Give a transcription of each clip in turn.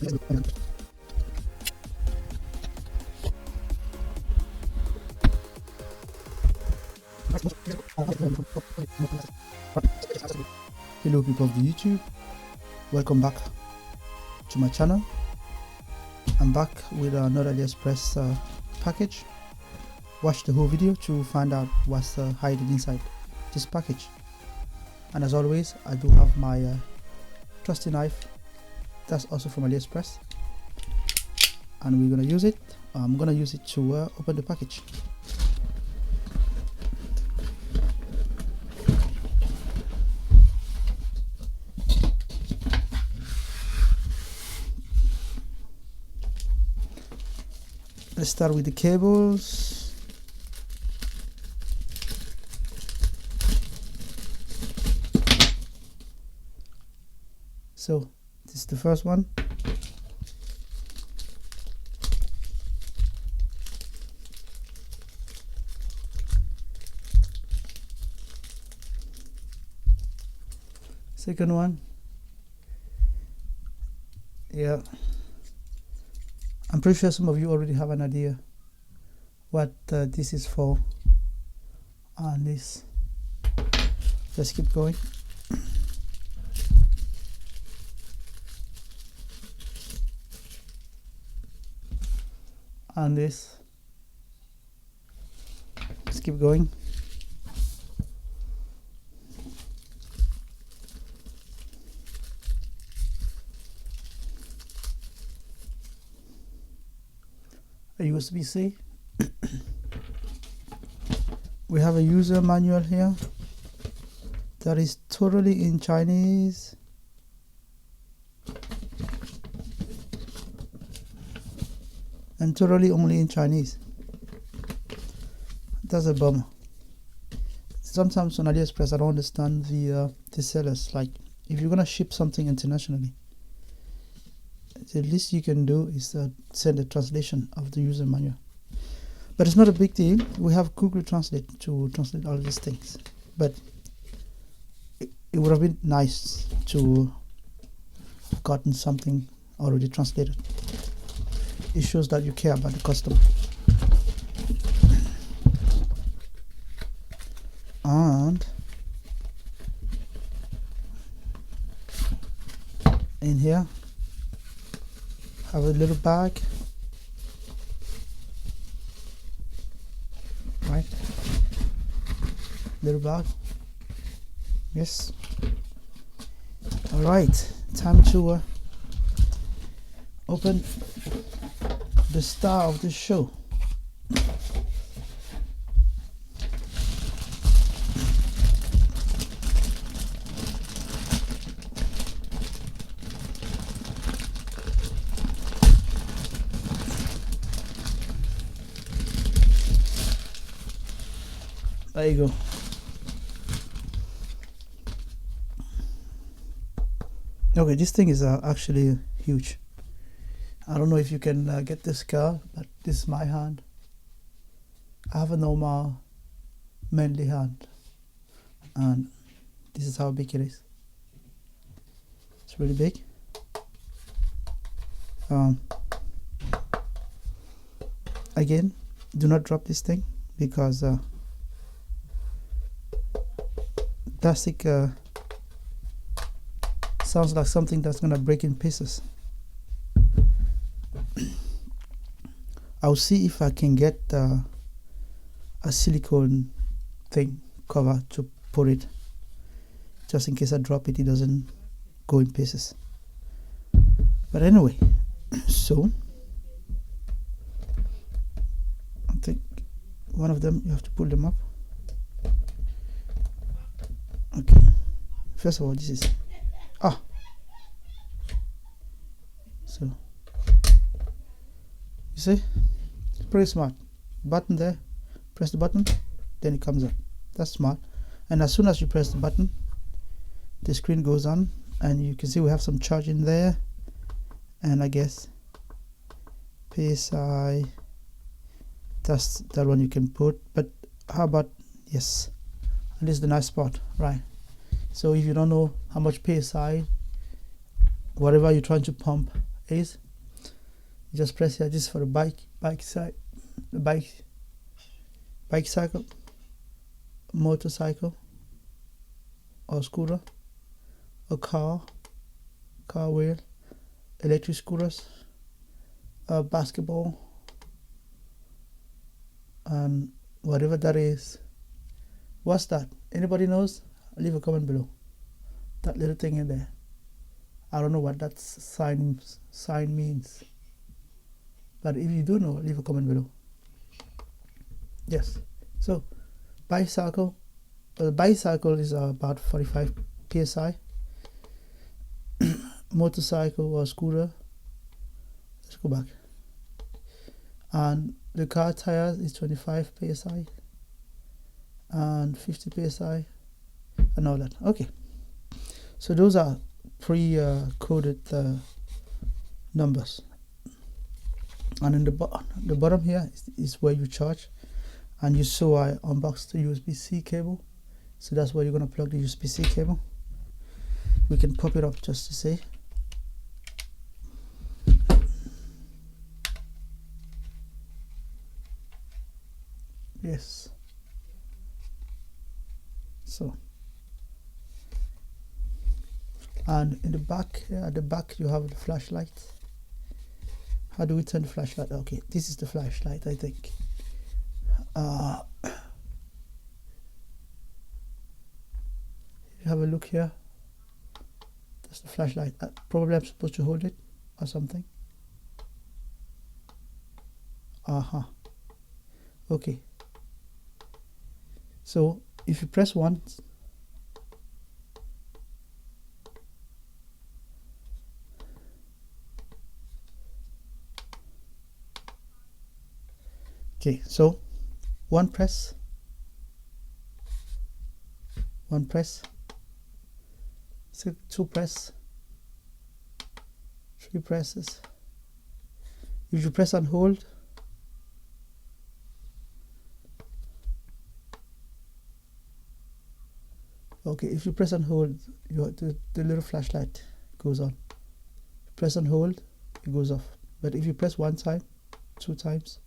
Hello people of the YouTube, welcome back to my channel. I'm back with another AliExpress package. Watch the whole video to find out what's hiding inside this package. And as always, I do have my trusty knife, that's also from AliExpress, and we're gonna use it. I'm gonna use it to open the package. Let's start with the cables. So this is the first one. Second one. Yeah. I'm pretty sure some of you already have an idea what this is for. And this, let's keep going. And this, let's keep going. A USB-C. We have a user manual here that is totally in Chinese. And totally only in Chinese. That's a bummer. Sometimes on AliExpress I don't understand the sellers. Like, if you're gonna ship something internationally, the least you can do is send a translation of the user manual. But it's not a big deal. We have Google Translate to translate all these things. But it would have been nice to have gotten something already translated. It shows that you care about the customer. And in here, have a little bag, right? Little bag, yes. All right, time to open the star of the show. There you go. Okay, this thing is actually huge. I don't know if you can get this car, but this is my hand. I have a normal manly hand, and this is how big it is. It's really big. Again, do not drop this thing, because plastic sounds like something that's gonna break in pieces. I'll see if I can get a silicone thing cover to put it, just in case I drop it, it doesn't go in pieces. But anyway, so I think one of them you have to pull them up. Okay, first of all, this is so you see, it's pretty smart. Button there, press the button, then it comes up. That's smart. And as soon as you press the button, the screen goes on, and you can see we have some charge in there, and I guess PSI, that's that one you can put. But how about, yes, and this is the nice part, right? So if you don't know how much PSI, whatever you're trying to pump is. You just press here. This is for the bike side, the cycle, motorcycle, or scooter, or car wheel, electric scooters, basketball, and whatever that is. What's that? Anybody knows? Leave a comment below. That little thing in there. I don't know what that sign means. But if you do know, leave a comment below. Yes. So, bicycle. The bicycle is about 45 psi. Motorcycle or scooter. Let's go back. And the car tires is 25 psi. And 50 psi. And all that. Okay. So those are pre-coded numbers. And in the bottom here is where you charge. And you saw I unboxed the USB-C cable. So that's where you're going to plug the USB-C cable. We can pop it up just to see. Yes. So. And in the back, at the back you have the flashlight. How do we turn the flashlight? Okay, this is the flashlight, I think. You have a look here. That's the flashlight. Probably I'm supposed to hold it or something. Okay. So if you press once, okay, so one press, so two press, three presses. If you press and hold, okay, if you press and hold, the little flashlight goes on. Press and hold, it goes off. But if you press one time, two times,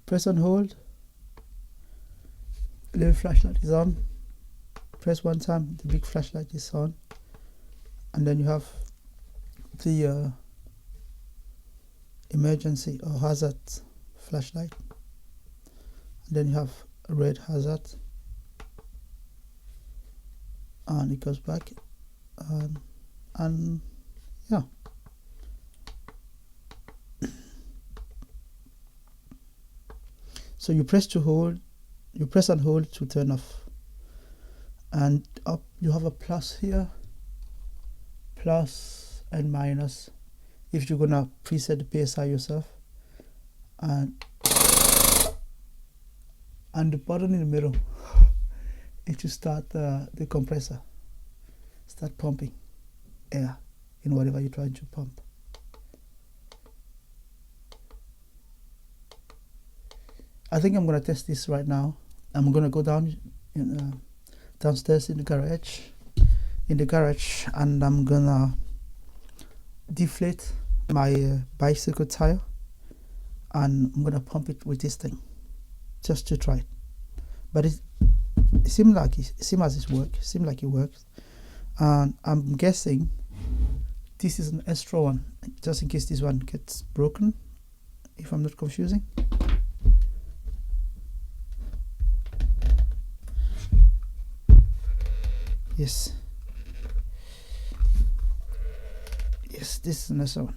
press and hold, the little flashlight is on. Press one time, the big flashlight is on. And then you have the emergency or hazard flashlight. And then you have a red hazard. And it goes back. And yeah. So you press and hold to turn off. And up you have a plus here, plus and minus if you're gonna preset the PSI yourself, and the button in the middle is to start the compressor, start pumping air in whatever you're trying to pump. I think I'm gonna test this right now. I'm gonna go down downstairs in the garage, and I'm gonna deflate my bicycle tire, and I'm gonna pump it with this thing just to try it. But it seems like it works, and I'm guessing this is an extra one just in case this one gets broken, if I'm not confusing. Yes, this is an extra one.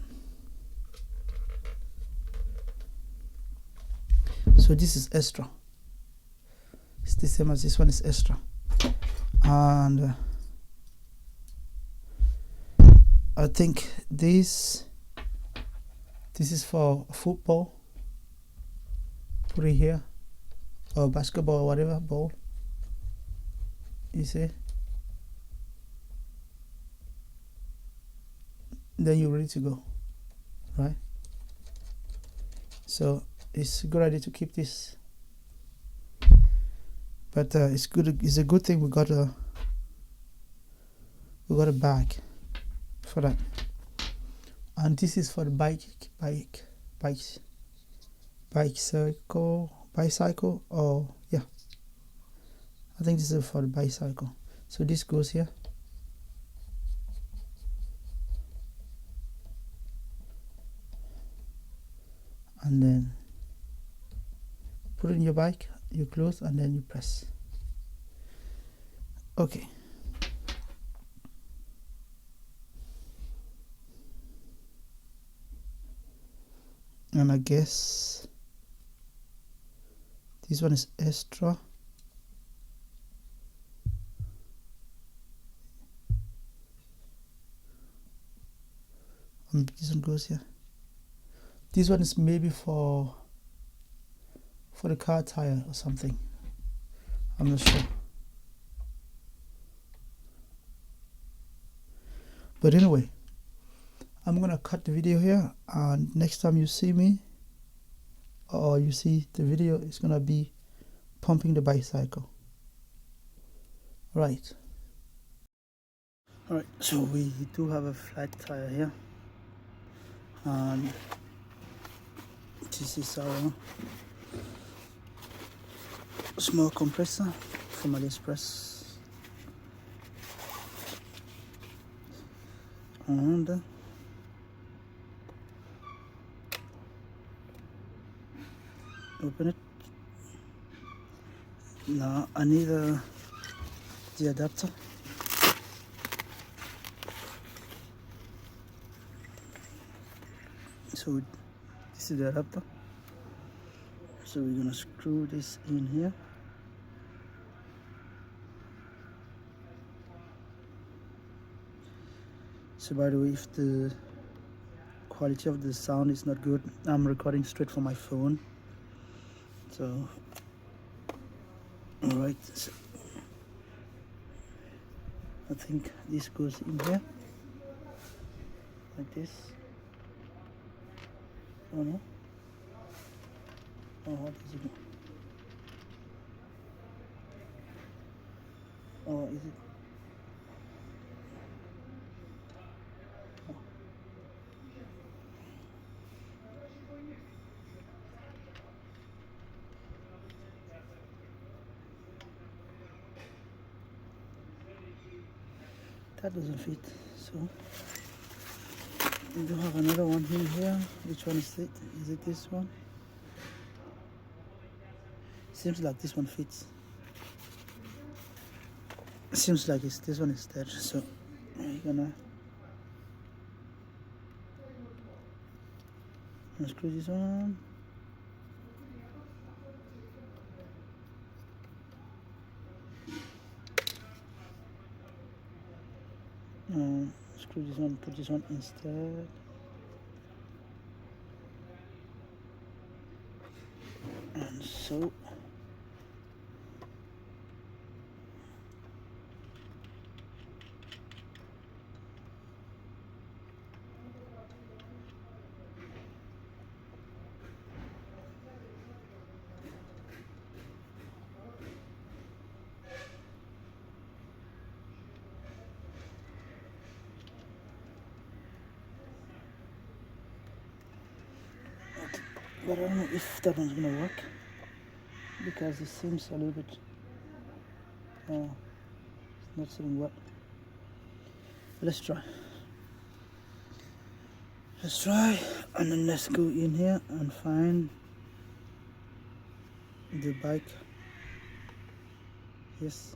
So this is extra. It's the same as this one is extra. And I think this is for football. Put it here, or basketball, or whatever ball. You see? Then you're ready to go, right? So it's a good idea to keep this, but it's a good thing we got a bag for that. And this is for the bicycle, or yeah, I think this is for the bicycle. So this goes here, and then put it in your bike, you close, and then you press. Okay. And I guess this one is extra. And this one goes here. This one is maybe for the car tire or something. I'm not sure. But anyway, I'm gonna cut the video here, and next time you see me or you see the video, it's gonna be pumping the bicycle. Right. Alright, so we do have a flat tire here, and this is our small compressor from AliExpress. And open it. Now I need the adapter. So this is the adapter. So we're gonna screw this in here. So by the way, if the quality of the sound is not good, I'm recording straight from my phone. So alright, so I think this goes in here like this. Oh no. Oh, what is it? Oh, is it? Oh. That doesn't fit. So we do have another one in here. Which one is it? Is it this one? Seems like this one fits. Seems like this one is there. So we're gonna unscrew this one. Screw this one, put this one instead. And so but I don't know if that one's gonna work, because it seems a little bit it's not sitting well. Let's try, and then let's go in here and find the bike. Yes.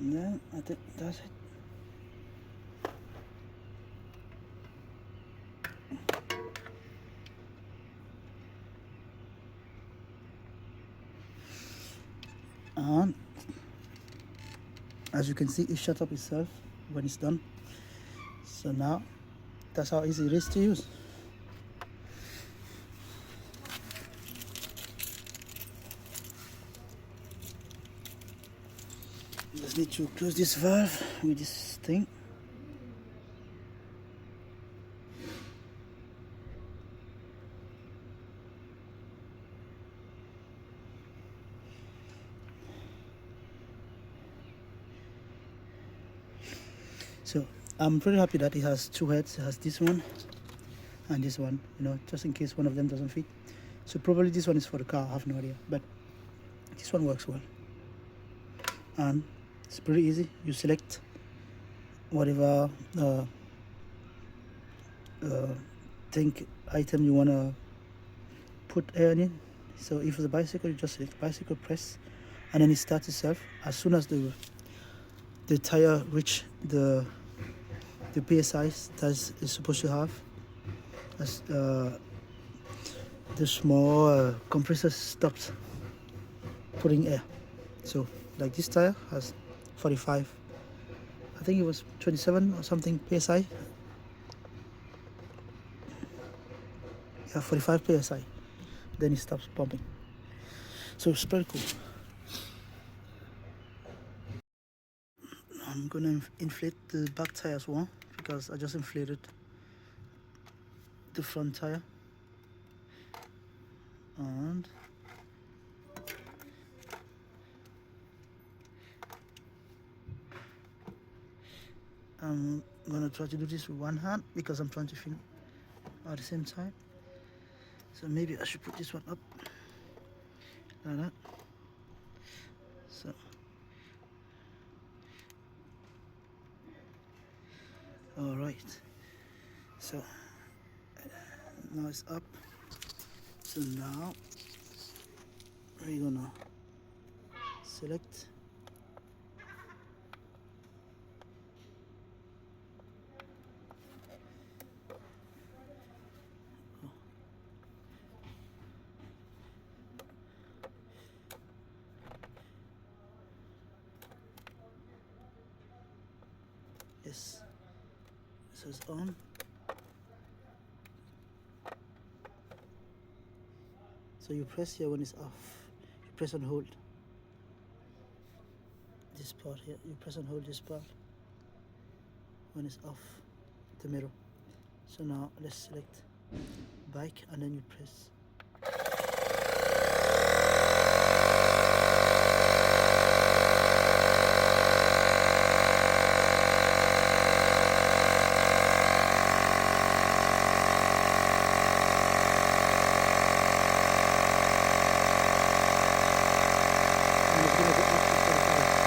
Yeah, I think that's it. And as you can see, it shuts up itself when it's done. So now that's how easy it is to use. Just need to close this valve with this thing. So I'm pretty happy that it has two heads. It has this one and this one, you know, just in case one of them doesn't fit. So probably this one is for the car, I have no idea, but this one works well. And it's pretty easy. You select whatever item you want to put air in. So if it's a bicycle, you just select bicycle, press, and then it starts itself. As soon as the tire reach the PSI that is supposed to have, as the small compressor stops putting air. So like this tire has 45, I think it was 27 or something PSI. Yeah, 45 PSI. Then it stops pumping. So it's pretty cool. I'm gonna inflate the back tire as well, because I just inflated the front tire. And I'm gonna try to do this with one hand because I'm trying to film at the same time. So maybe I should put this one up like that. So all right, so now it's up. So now we're gonna select yes, so it's on. So you press here when it's off. You press and hold this part here. You press and hold this part when it's off the mirror. So now let's select bike and then you press. And it's gonna go up to 45.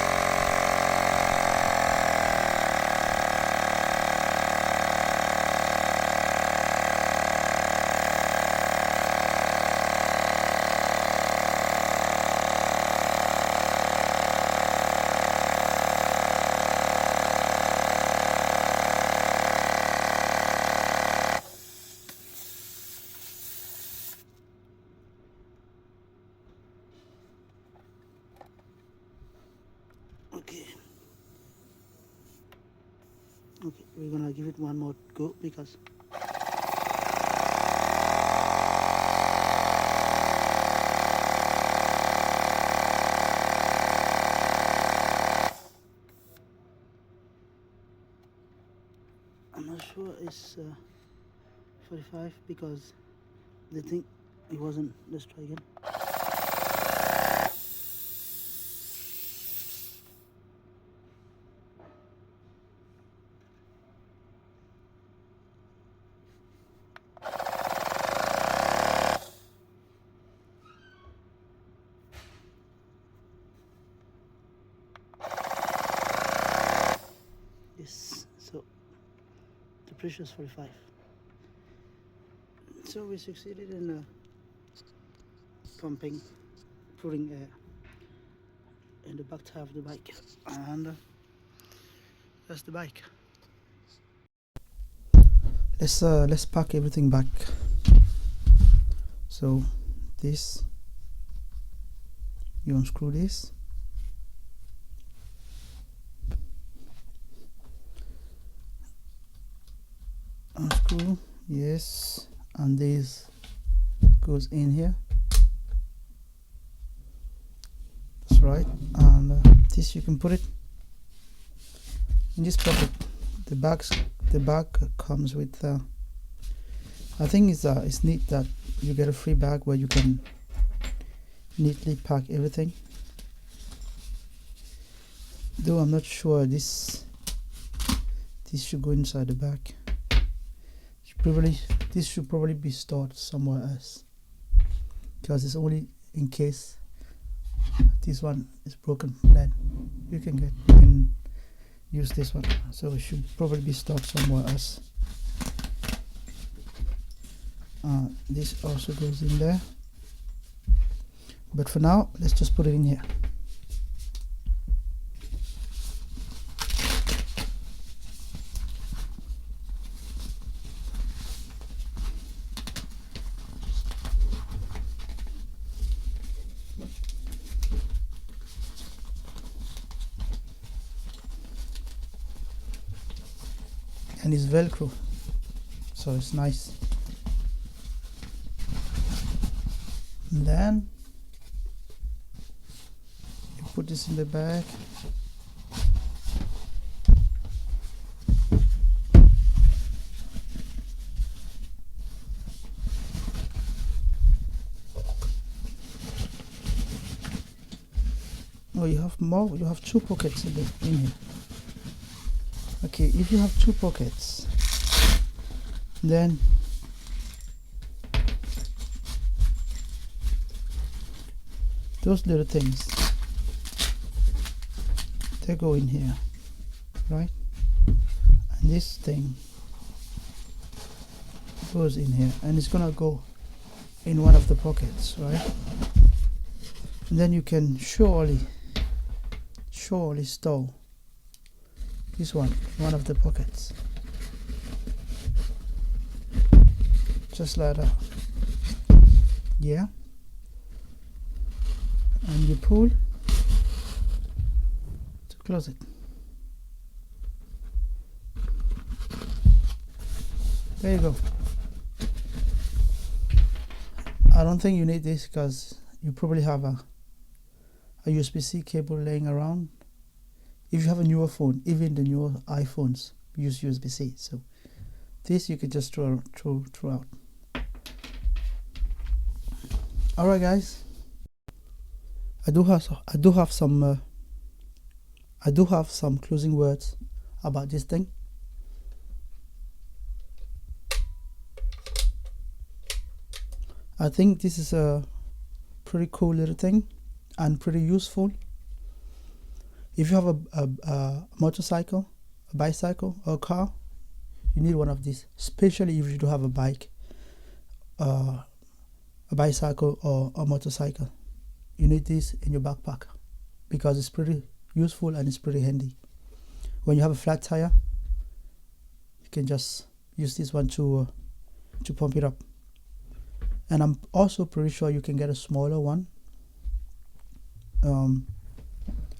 Okay, we're gonna give it one more go because I'm not sure it's 45 because they think it wasn't. Let's try again. Yes, so the pressure is 45. So we succeeded in pumping, putting air in the back tire of the bike, and that's the bike. Let's pack everything back. So this, you unscrew this. this, and this goes in here. That's right. And this you can put it in this pocket. The bag comes with I think it's neat that you get a free bag where you can neatly pack everything, though I'm not sure this should go inside the bag. This should probably be stored somewhere else, because it's only in case this one is broken, then you can use this one. So it should probably be stored somewhere else. This also goes in there, but for now let's just put it in here. And it's Velcro, so it's nice. And then you put this in the bag. Oh, you have more. You have two pockets in here. Okay, if you have two pockets, then those little things, they go in here, right? And this thing goes in here, and it's gonna go in one of the pockets, right? And then you can surely store this one in one of the pockets, just like that. Yeah, and you pull to close it. There you go. I don't think you need this because you probably have a USB-C cable laying around. If you have a newer phone, even the newer iPhones use USB-C, so this you could just throw out. All right, guys. I do have some closing words about this thing. I think this is a pretty cool little thing and pretty useful. If you have a motorcycle, a bicycle, or a car, you need one of these, especially if you do have a bike, a bicycle, or a motorcycle. You need this in your backpack because it's pretty useful and it's pretty handy. When you have a flat tire, you can just use this one to pump it up. And I'm also pretty sure you can get a smaller one,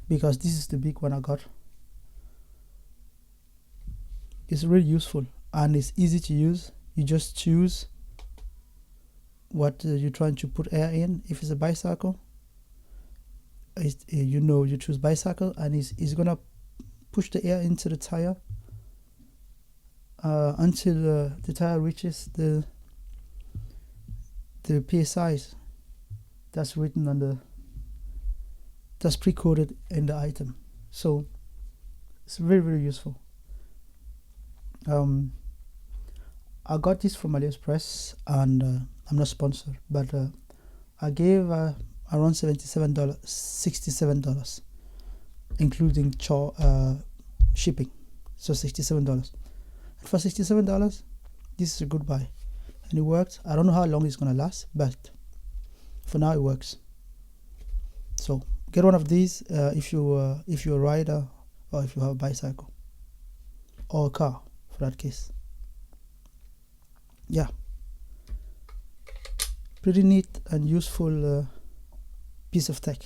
because this is the big one I got. It's really useful and it's easy to use. You just choose what you're trying to put air in. If it's a bicycle, you choose bicycle, and it's gonna push the air into the tire until the tire reaches the PSI that's written on that's pre-coded in the item. So it's very, very useful. I got this from AliExpress, and I'm not sponsored, but I gave around $67, including shipping, so $67. And for $67, this is a good buy, and it works. I don't know how long it's gonna last, but for now it works. So get one of these if you're a rider, or if you have a bicycle or a car for that case. Yeah, pretty neat and useful piece of tech.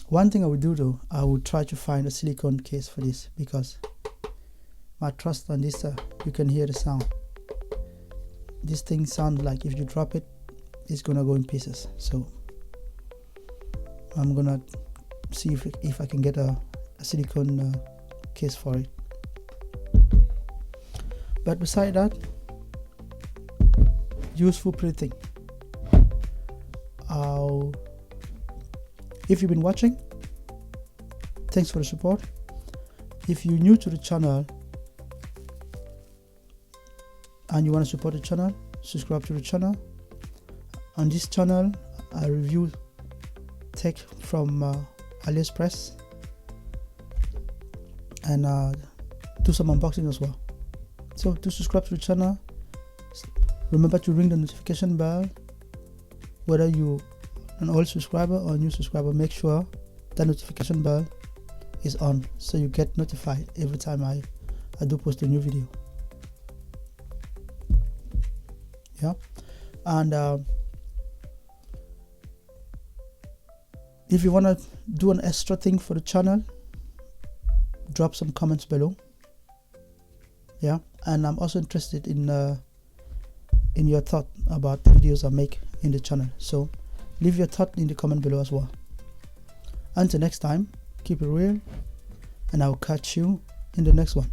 One thing I would do though, I would try to find a silicone case for this, because my trust on this. You can hear the sound. This thing sounds like if you drop it, it's gonna go in pieces. So I'm gonna see if I can get a silicone case for it. But beside that, useful pretty thing. If you've been watching, thanks for the support. If you're new to the channel and you want to support the channel, subscribe to the channel. On this channel, I review tech from AliExpress and do some unboxing as well. So to subscribe to the channel, remember to ring the notification bell. Whether you an old subscriber or a new subscriber, make sure that notification bell is on so you get notified every time I do post a new video. Yeah, and if you want to do an extra thing for the channel, drop some comments below. Yeah, and I'm also interested in your thought about the videos I make in the channel, so leave your thought in the comment below as well. Until next time, keep it real, and I'll catch you in the next one.